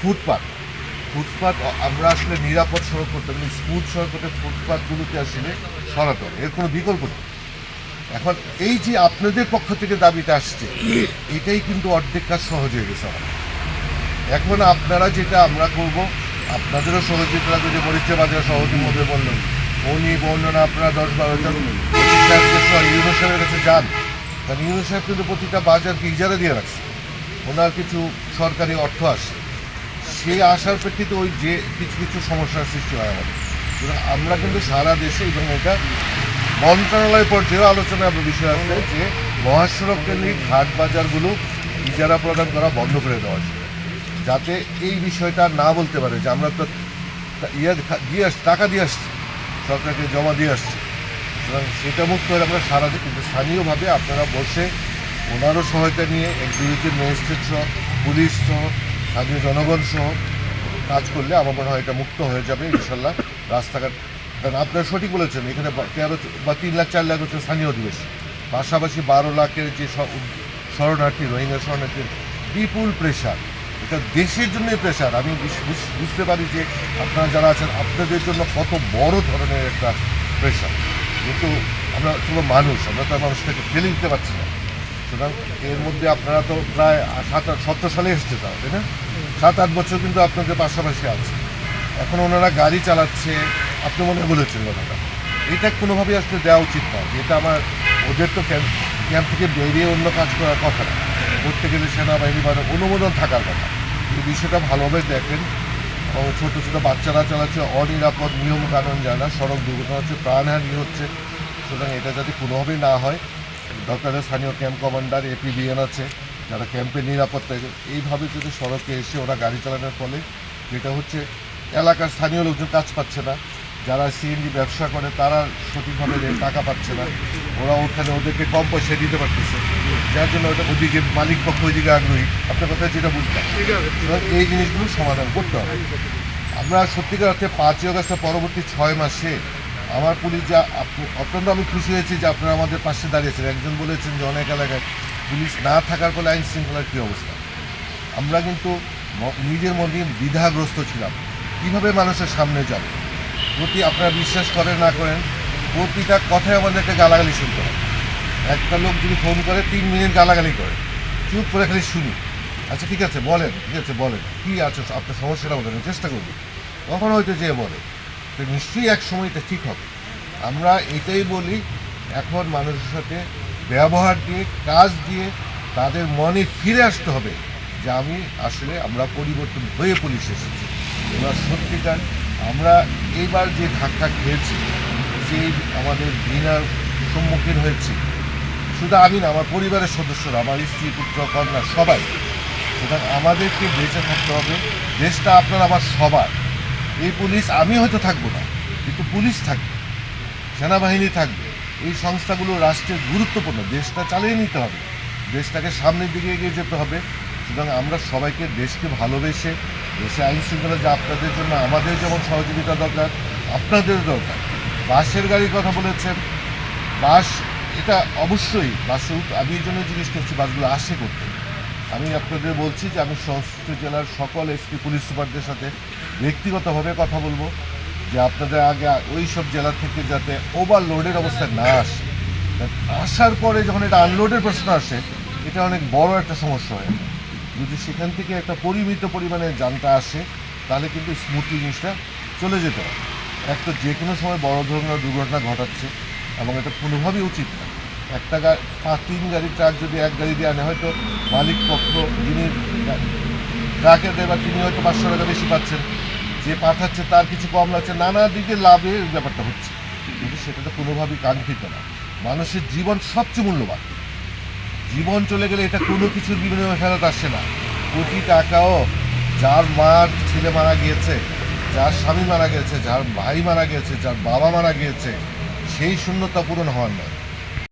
ফুটপাত ফুটপাত আমরা আসলে নিরাপদ সড়ক করতে পারি, স্মুথ সড়ক করতে ফুটপাতগুলোকে আসলে সরাতে হবে, এর কোনো বিকল্প নেই। এখন এই যে আপনাদের পক্ষ থেকে দাবিটা আসছে, এটাই কিন্তু অর্ধেক কাজ সহজ হয়ে গেছে আমাদের। এখন আপনারা যেটা আমরা করব, আপনাদেরও সহযোগিতা লাগবে। যে মরিচা বাজার সহযোগী মধ্যে বললেন উনি বর্ণনা আপনারা 10-12 জন ইউনো সাহেবের কাছে যান, কারণ ইউনো সাহেব কিন্তু প্রতিটা বাজারকে ইজারা দিয়ে রাখছে, ওনার কিছু সরকারি অর্থ আসে, সেই আসার প্রেক্ষিতে ওই যে কিছু কিছু সমস্যার সৃষ্টি হয় আমাদের। আমরা কিন্তু সারা দেশে এবং এটা মন্ত্রণালয় পর্যায়েও আলোচনায় বিষয় আছে যে মহাসড়ক কেন্দ্রিক ঘাট বাজারগুলো ইজারা প্রদান করা বন্ধ করে দেওয়া হয়েছে, যাতে এই বিষয়টা না বলতে পারে যে আমরা তো টাকা দিয়ে আসছি, সরকারকে জমা দিয়ে আসছি। সুতরাং সেটা মুক্ত হলে আমরা সারা দিন কিন্তু স্থানীয়ভাবে আপনারা বসে ওনারও সহায়তা নিয়ে এক্সিকিউটিভ ম্যাজিস্ট্রেট সহ, পুলিশ সহ, স্থানীয় জনগণ সহ কাজ করলে আমার মনে হয় এটা মুক্ত হয়ে যাবে ইনশাল্লাহ রাস্তাঘাট। কারণ আপনারা সঠিক বলেছেন, এখানে 13 বা 3 লাখ 4 লাখ হচ্ছে স্থানীয় অধিবাসী, পাশাপাশি 12 লাখের যে শরণার্থী, রোহিঙ্গা শরণার্থীর বিপুল প্রেশার, এটা দেশের জন্যই প্রেশার। আমি বুঝতে পারি যে আপনারা যারা আছেন আপনাদের জন্য কত বড় ধরনের একটা প্রেশার, কিন্তু আমরা শুধু মানুষ, আমরা তো মানুষটাকে ফেলে দিতে পারছি না। সুতরাং এর মধ্যে আপনারা তো প্রায় 17 সালে এসছে, তাই না? 7-8 বছর কিন্তু আপনাদের পাশাপাশি আছে। এখন ওনারা গাড়ি চালাচ্ছে, আপনি মনে বলেছেন কথাটা, এটা কোনোভাবেই আসলে দেওয়া উচিত না। যেটা আমার ওদের তো ক্যাম্প থেকে বেরিয়ে অন্য কাজ করার কথা না, করতে গেলে সেনাবাহিনী বা অনুমোদন থাকার কথা। এই বিষয়টা ভালোভাবে দেখেন। ছোটো ছোটো বাচ্চারা চালাচ্ছে, অনিরাপদ, নিয়ম কানুন জানা, সড়ক দুর্ঘটনা হচ্ছে, প্রাণহানি হচ্ছে। সুতরাং এটা যাতে কোনোভাবেই না হয়, দরকার স্থানীয় ক্যাম্প কমান্ডার, এপিবিএন আছে যারা ক্যাম্পের নিরাপত্তা, এইভাবে যদি সড়কে এসে ওরা গাড়ি চালানোর ফলে যেটা হচ্ছে এলাকার স্থানীয় লোকজন কাজ পাচ্ছে না, যারা সিএনজি ব্যবসা করে তারা সঠিকভাবে টাকা পাচ্ছে না, ওরা ওখানে ওদেরকে কম পয়সায় দিতে পারতেছে, যার জন্য ওটা ওদিকে মালিক পক্ষ ওইদিকে আগ্রহী। আপনার কথা যেটা বুঝলাম, এই জিনিসগুলো সমাধান করতে হবে। আমরা সত্যিকার অর্থে 5ই আগস্টের পরবর্তী 6 মাসে আমার পুলিশ যা অত্যন্ত আমি খুশি হয়েছি যে আপনারা আমাদের পাশে দাঁড়িয়েছেন। একজন বলেছেন যে অনেক এলাকায় পুলিশ না থাকার ফলে আইন শৃঙ্খলার কী অবস্থা। আমরা কিন্তু নিজের মধ্যে দ্বিধাগ্রস্ত ছিলাম কীভাবে মানুষের সামনে যাব। আপনারা বিশ্বাস করেন না করেন, প্রতিটা কথায় আমাদেরকে গালাগালি শুনতে হয়। একটা লোক যদি ফোন করে 3 মিনিট গালাগালি করে, চুপ করে খালি শুনি, আচ্ছা ঠিক আছে বলেন, ঠিক আছে বলেন, কী আছে আপনার সমস্যাটা বলেন, চেষ্টা করবো। তখন হয়তো যে বলে তো নিশ্চয়ই এক সময় এটা ঠিক হবে। আমরা এটাই বলি, এখন মানুষের সাথে ব্যবহার দিয়ে, কাজ দিয়ে তাদের মনে ফিরে আসতে হবে যে আমি আসলে আমরা পরিবর্তন হয়ে পুলিশ এসেছি। এবার সত্যিকার আমরা এইবার যে ধাক্কা খেয়েছি, সেই আমাদের ঘৃণার সম্মুখীন হয়েছি, শুধু আমি না, আমার পরিবারের সদস্যরা, আমার স্ত্রী, পুত্র, কন্যা, সবাই। সুতরাং আমাদেরকে বেঁচে থাকতে হবে। দেশটা আপনার আমার সবার। এই পুলিশ, আমি হয়তো থাকবো না, কিন্তু পুলিশ থাকবে, সেনাবাহিনী থাকবে, এই সংস্থাগুলো রাষ্ট্রের গুরুত্বপূর্ণ। দেশটা চালিয়ে নিতে হবে, দেশটাকে সামনের দিকে এগিয়ে যেতে হবে। সুতরাং আমরা সবাইকে দেশকে ভালোবেসে, দেশে আইন শৃঙ্খলা যে আপনাদের জন্য আমাদের যেমন সহযোগিতা দরকার, আপনাদের দরকার। বাসের গাড়ির কথা বলেছেন, বাস এটা অবশ্যই বাসে আমি এই জন্য জিজ্ঞেস করছি বাসগুলো আসে করতে। আমি আপনাদের বলছি যে আমি সংশ্লিষ্ট জেলার সকল এসপি, পুলিশ সুপারদের সাথে ব্যক্তিগতভাবে কথা বলবো যে আপনাদের আগে ওই সব জেলা থেকে যাতে ওভারলোডের অবস্থায় না আসে। আসার পরে যখন এটা আনলোডের প্রশ্ন আসে, এটা অনেক বড় একটা সমস্যা হয়। যদি সেখান থেকে একটা পরিমিত পরিমাণে যানটা আসে, তাহলে কিন্তু স্মুথলি জিনিসটা চলে যেতে হয়। একটা যে কোনো সময় বড় ধরনের দুর্ঘটনা ঘটাচ্ছে এবং এটা কোনোভাবেই উচিত না। একটা 3 গাড়ি ট্রাক যদি এক গাড়ি দিয়ে আনে, হয়তো মালিক পক্ষ, যিনি ট্রাকের ড্রাইভার, তিনি হয়তো 500 টাকা বেশি পাচ্ছেন, যে পাঠাচ্ছে তার কিছু কম লাগছে, নানা দিকে লাভের ব্যাপারটা হচ্ছে, কিন্তু সেটা তো কোনোভাবেই কাঙ্ক্ষিত না। মানুষের জীবন সবচেয়ে মূল্যবান। জীবন চলে গেলে এটা কোনো কিছুর বিনিময়ে ফেরত আসে না। কোটি টাকাও, যার মার ছেলে মারা গিয়েছে, যার স্বামী মারা গেছে, যার ভাই মারা গেছে, যার বাবা মারা গিয়েছে, সেই শূন্যতা পূরণ হওয়ার নয়।